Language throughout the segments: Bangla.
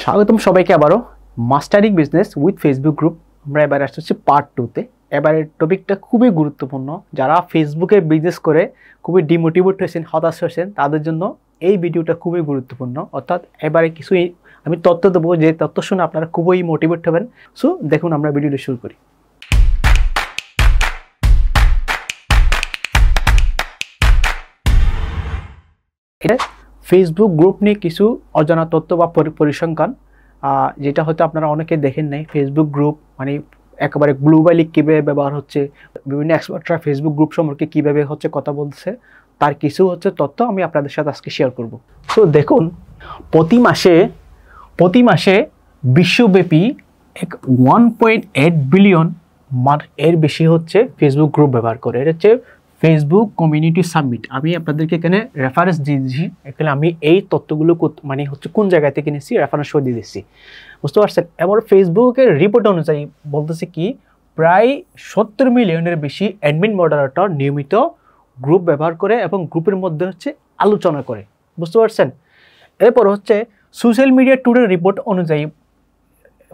স্বাগতম সবাইকে আবারও mastering business with Facebook group. আমরা এবার আসছি পার্ট 2তে। এবারের টপিকটা খুবই গুরুত্বপূর্ণ। যারা ফেসবুকে বিজনেস করে খুবই ডিমোটিভেট হয়েছেন, হতাশ হয়েছেন, তাদের জন্য এই ভিডিওটা খুবই গুরুত্বপূর্ণ। অর্থাৎ এবারে কিছু আমি তথ্য দেবো, যে তথ্য শুনে আপনারা খুবই মোটিভেট হবেন। সো দেখুন, আমরা ভিডিওটা শুরু করি। এটা ফেসবুক গ্রুপ নিয়ে কিছু অজানা তথ্য বা পরিসংখ্যান, যেটা হয়তো আপনারা অনেকে দেখেন নাই। ফেসবুক গ্রুপ মানে একেবারে গ্লোবালি কীভাবে ব্যবহার হচ্ছে, বিভিন্ন এক্সপার্টরা ফেসবুক গ্রুপ সম্পর্কে কীভাবে কথা বলছে, তার কিছু তথ্য আমি আপনাদের সাথে আজকে শেয়ার করব। তো দেখুন, প্রতি মাসে বিশ্বব্যাপী 1.8 বিলিয়ন এর বেশি ফেসবুক গ্রুপ ব্যবহার করে। এটা হচ্ছে ফেসবুক কমিউনিটি সাবমিট। আমি আপনাদেরকে এখানে রেফারেন্স দিয়ে দিচ্ছি। এখানে আমি এই তথ্যগুলো কোন জায়গা থেকে নিচ্ছি, রেফারেন্স সহ দিয়ে দিচ্ছি, বুঝতে পারছেন। এবার ফেসবুকের রিপোর্ট অনুযায়ী বলতেছে কি, প্রায় 70 মিলিয়নের বেশি অ্যাডমিন মডারেটর নিয়মিত গ্রুপ ব্যবহার করে এবং গ্রুপের মধ্যে আলোচনা করে, বুঝতে পারছেন। এরপর সোশ্যাল মিডিয়া টুডের রিপোর্ট অনুযায়ী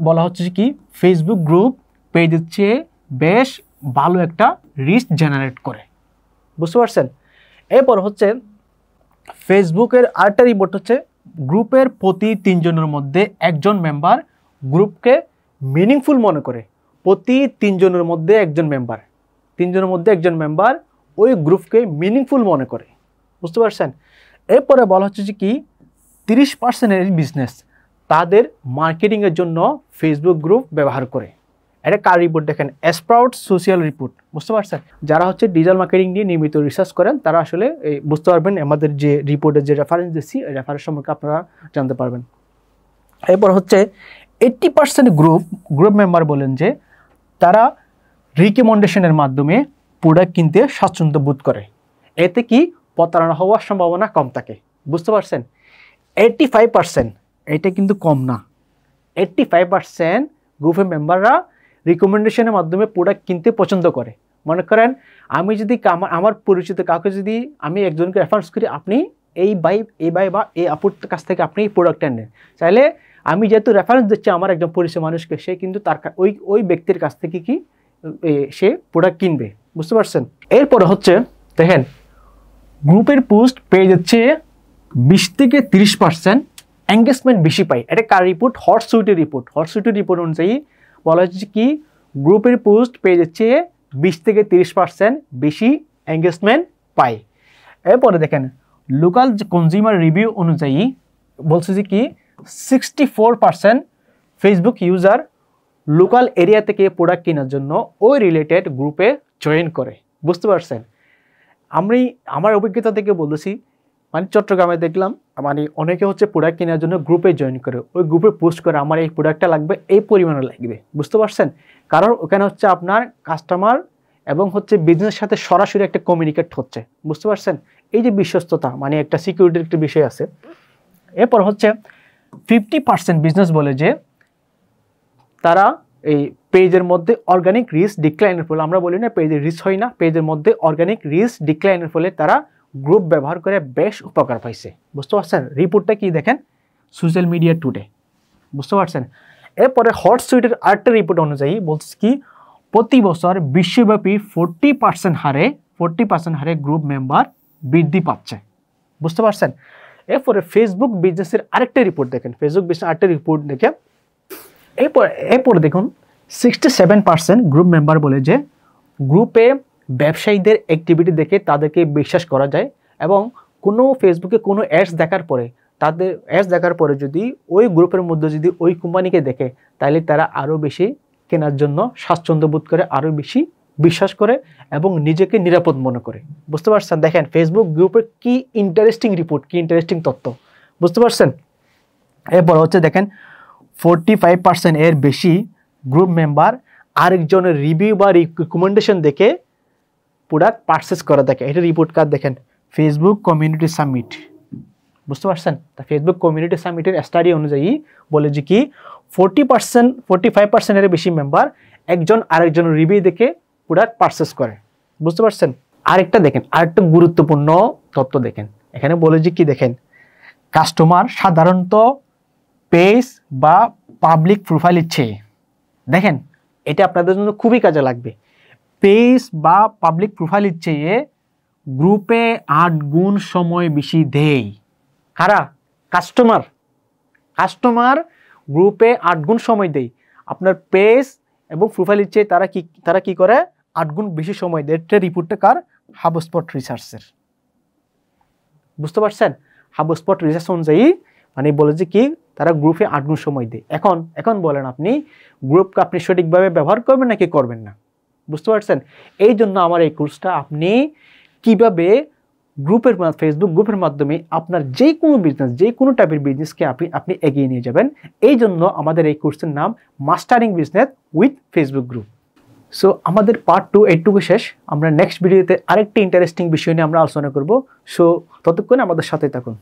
বলা হচ্ছে কি, ফেসবুক গ্রুপ পেজের চেয়ে বেশ ভালো একটা রিচ জেনারেট করে, বুঝতে পারছেন। এরপর ফেসবুকের আরেকটা রিপোর্ট গ্রুপের প্রতি 3 জনের মধ্যে একজন মেম্বার গ্রুপকে মিনিংফুল মনে করে। প্রতি 3 জনের মধ্যে একজন মেম্বার ওই গ্রুপকে মিনিংফুল মনে করে, বুঝতে পারছেন। এরপরে বলা হচ্ছে যে কি, 30% বিজনেস তাদের মার্কেটিংয়ের জন্য ফেসবুক গ্রুপ ব্যবহার করে। এটা কার রিপোর্ট দেখেন, স্প্রাউট সোশ্যাল রিপোর্ট, বুঝতে পারছেন। যারা ডিজিটাল মার্কেটিং নিয়ে নিয়মিত রিসার্চ করেন, তারা আসলে বুঝতে পারবেন আমাদের যে রিপোর্টের যে রেফারেন্স দিচ্ছি, এই রেফারেন্স সম্পর্কে আপনারা জানতে পারবেন। এরপর 80% গ্রুপ মেম্বার বলেন যে তারা রিকমেন্ডেশনের মাধ্যমে প্রোডাক্ট কিনতে স্বাচ্ছন্দ্য বোধ করে। এতে কি প্রতারণা হওয়ার সম্ভাবনা কম থাকে, বুঝতে পারছেন। 85%, এটা কিন্তু কম না, 85% গ্রুপের মেম্বাররা রিকমেন্ডেশনের মাধ্যমে প্রোডাক্ট কিনতে পছন্দ করে। মনে করেন, আমি যদি আমার পরিচিত কাউকে যদি আমি একজনকে রেফারেন্স করি, আপনি এই ভাই বা এই আপুর কাছ থেকে আপনি এই প্রোডাক্টটা নেন, চাইলে আমি যেহেতু রেফারেন্স দিচ্ছি আমার একজন পরিচিত মানুষকে, সে কিন্তু তার ওই ব্যক্তির কাছ থেকে কি সে প্রোডাক্ট কিনবে, বুঝতে পারছেন। এরপরে দেখেন, গ্রুপের পোস্ট পেজের চেয়ে 20 থেকে 30% এঙ্গেজমেন্ট বেশি পায়। এটা কার রিপোর্ট? হটসুইটের রিপোর্ট অনুযায়ী বলা হচ্ছে কি, গ্রুপের পোস্ট পেজের চেয়ে 20 থেকে 30% বেশি এঙ্গেজমেন্ট পায়। এরপরে দেখেন, লোকাল কনজিউমার রিভিউ অনুযায়ী বলছে যে কি, 64% ফেসবুক ইউজার লোকাল এরিয়া থেকে প্রোডাক্ট কেনার জন্য ওই রিলেটেড গ্রুপে জয়েন করে, বুঝতে পারছেন। আমি আমার অভিজ্ঞতা থেকে বলতেছি, মানে চট্টগ্রামে দেখলাম, মানে অনেকে প্রোডাক্ট কেনার জন্য গ্রুপে জয়েন করে, ওই গ্রুপে পোস্ট করে আমার এই প্রোডাক্টটা লাগবে, এই পরিমাণে লাগবে, বুঝতে পারছেন। কারণ ওখানে আপনার কাস্টমার এবং বিজনেসের সাথে সরাসরি একটা কমিউনিকেট হচ্ছে, বুঝতে পারছেন। এই যে বিশ্বস্ততা, মানে একটা সিকিউরিটির একটা বিষয় আছে। এরপর 50% বিজনেস বলে যে তারা এই পেজের মধ্যে অর্গানিক রিচ ডিক্লাইনের ফলে, আমরা বলি না পেজের রিচ হয় না, পেজের মধ্যে অর্গানিক রিচ ডিক্লাইনের ফলে তারা গ্রুপ ব্যবহার করে বেশ উপকার পাইছে, বুঝতে পারছেন। রিপোর্টটা কি দেখেন, সোশ্যাল মিডিয়া টুডে, বুঝতে পারছেন। এরপরে হটসুইটের আরেকটা রিপোর্ট অনুযায়ী বলছে কি, প্রতি বছর বিশ্বব্যাপী 40% হারে গ্রুপ মেম্বার বৃদ্ধি পাচ্ছে, বুঝতে পারছেন। এরপরে ফেসবুক বিজনেসের আরেকটা রিপোর্ট দেখেন, এরপরে দেখুন, 67% গ্রুপ মেম্বার বলে যে গ্রুপে ব্যবসায়ীদের অ্যাক্টিভিটি দেখে তাদেরকে বিশ্বাস করা যায়, এবং ফেসবুকে কোনো অ্যাডস দেখার পরে যদি ওই গ্রুপের মধ্যে যদি ওই কোম্পানিকে দেখে, তাহলে তারা আরও বেশি কেনার জন্য স্বাচ্ছন্দ্য বোধ করে, আরও বেশি বিশ্বাস করে এবং নিজেকে নিরাপদ মনে করে, বুঝতে পারছেন। দেখেন ফেসবুক গ্রুপের কি ইন্টারেস্টিং রিপোর্ট, কি ইন্টারেস্টিং তথ্য, বুঝতে পারছেন। এরপর দেখেন, 45% এর বেশি গ্রুপ মেম্বার আরেকজনের রিভিউ বা রিকমেন্ডেশন দেখে প্রোডাক্ট পারচেস করা দেখে। এটা রিপোর্ট কার্ড দেখেন, ফেসবুক কমিউনিটি সামিট, বুঝতে পারছেন। তা ফেসবুক কমিউনিটি সামিটের স্টাডি অনুযায়ী বলে যে কি, 45% এর বেশি মেম্বার একজন আরেকজনের রিভিউ দেখে প্রোডাক্ট পারচেস করে, বুঝতে পারছেন। আরেকটা দেখেন, আরেকটা গুরুত্বপূর্ণ তথ্য দেখেন, এখানে বলে যে কি, দেখেন কাস্টমার সাধারণত পেজ বা পাবলিক প্রোফাইলের চেয়ে, দেখেন এটা আপনাদের জন্য খুবই কাজে লাগবে, পেজ বা পাবলিক প্রোফাইলের চেয়ে গ্রুপে 8 গুণ সময় বেশি দেয়। কারা? কাস্টমার। কাস্টমার গ্রুপে 8 গুণ সময় দেয়, আপনার পেজ এবং প্রোফাইলের চেয়ে তারা কি করে 8 গুণ বেশি সময় দেয়। এটা রিপোর্টটা কার? হাবস্পট রিসার্চের। বুঝতে পারছেন? হাবস্পট রিসার্চ অনুযায়ী মানে বলে যে কি তারা গ্রুপে 8 গুণ সময় দেয়। এখন বলেন আপনি গ্রুপকে আপনি সঠিকভাবে ব্যবহার করবেন নাকি করবেন না? বুঝতে পারছেন? এই জন্য আমার এই কোর্সটা আপনি কিভাবে গ্রুপের ফেসবুক গ্রুপের মাধ্যমে আপনার যে কোনো বিজনেস, যে কোনো টাইপের বিজনেসকে আপনি এগিয়ে নিয়ে যাবেন। এই জন্য আমাদের এই কোর্সের নাম mastering business with Facebook group. So আমাদের পার্ট 2 এইটুকু শেষ। আমরা নেক্সট ভিডিওতে আরেকটি ইন্টারেস্টিং বিষয় নিয়ে আমরা আলোচনা করব। সো ততক্ষণ আমাদের সাথে থাকুন।